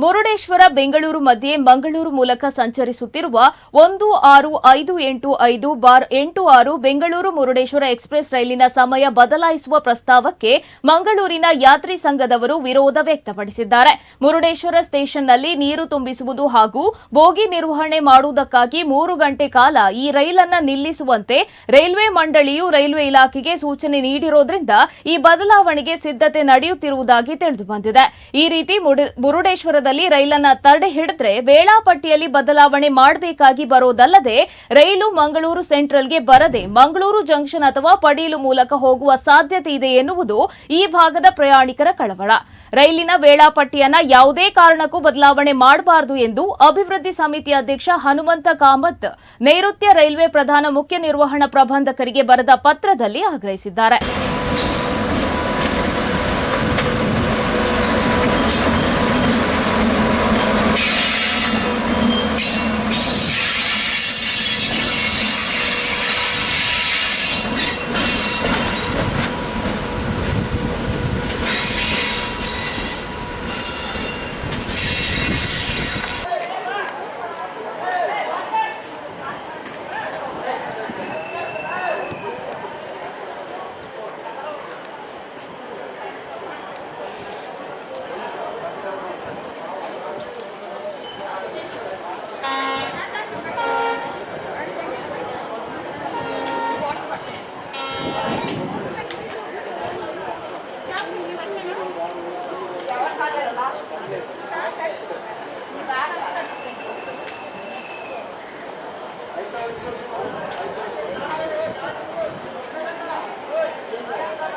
ಮುರುಡೇಶ್ವರ ಬೆಂಗಳೂರು ಮಧ್ಯೆ ಮಂಗಳೂರು ಮೂಲಕ ಸಂಚರಿಸುತ್ತಿರುವ 16585/86 ಬೆಂಗಳೂರು ಮುರುಡೇಶ್ವರ ಎಕ್ಸ್‌ಪ್ರೆಸ್ ರೈಲಿನ ಸಮಯ ಬದಲಾಯಿಸುವ ಪ್ರಸ್ತಾವಕ್ಕೆ ಮಂಗಳೂರಿನ ಯಾತ್ರಿ ಸಂಘದವರು ವಿರೋಧ ವ್ಯಕ್ತಪಡಿಸಿದ್ದಾರೆ. ಮುರುಡೇಶ್ವರ ಸ್ಟೇಷನ್ನಲ್ಲಿ ನೀರು ತುಂಬಿಸುವುದು ಹಾಗೂ ಬೋಗಿ ನಿರ್ವಹಣೆ ಮಾಡುವುದಕ್ಕಾಗಿ 3 ಗಂಟೆ ಕಾಲ ಈ ರೈಲನ್ನು ನಿಲ್ಲಿಸುವಂತೆ ರೈಲ್ವೆ ಮಂಡಳಿಯು ರೈಲ್ವೆ ಇಲಾಖೆಗೆ ಸೂಚನೆ ನೀಡಿರುವುದರಿಂದ ಈ ಬದಲಾವಣೆಗೆ ಸಿದ್ಧತೆ ನಡೆಯುತ್ತಿರುವುದಾಗಿ ತಿಳಿದುಬಂದಿದೆ. ಈ ರೀತಿ ಮುರುಡೇಶ್ವರದಲ್ಲಿ ರೈಲನ್ನ ತಡೆ ಹಿಡಿದ್ರೆ ವೇಳಾಪಟ್ಟಿಯಲ್ಲಿ ಬದಲಾವಣೆ ಮಾಡಬೇಕಾಗಿ ಬರೋದಲ್ಲದೆ ರೈಲು ಮಂಗಳೂರು ಸೆಂಟ್ರಲ್ಗೆ ಬರದೆ ಮಂಗಳೂರು ಜಂಕ್ಷನ್ ಅಥವಾ ಪಡೀಲು ಮೂಲಕ ಹೋಗುವ ಸಾಧ್ಯತೆ ಇದೆ ಎನ್ನುವುದು ಈ ಭಾಗದ ಪ್ರಯಾಣಿಕರ ಕಳವಳ. ರೈಲಿನ ವೇಳಾಪಟ್ಟಿಯನ್ನ ಯಾವುದೇ ಕಾರಣಕ್ಕೂ ಬದಲಾವಣೆ ಮಾಡಬಾರದು ಎಂದು ಅಭಿವೃದ್ಧಿ ಸಮಿತಿ ಅಧ್ಯಕ್ಷ ಹನುಮಂತ ಕಾಮತ್ ನೈಋತ್ಯ ರೈಲ್ವೆ ಪ್ರಧಾನ ಮುಖ್ಯ ನಿರ್ವಹಣಾ ಪ್ರಬಂಧಕರಿಗೆ ಬರೆದ ಪತ್ರದಲ್ಲಿ ಆಗ್ರಹಿಸಿದ್ದಾರೆ.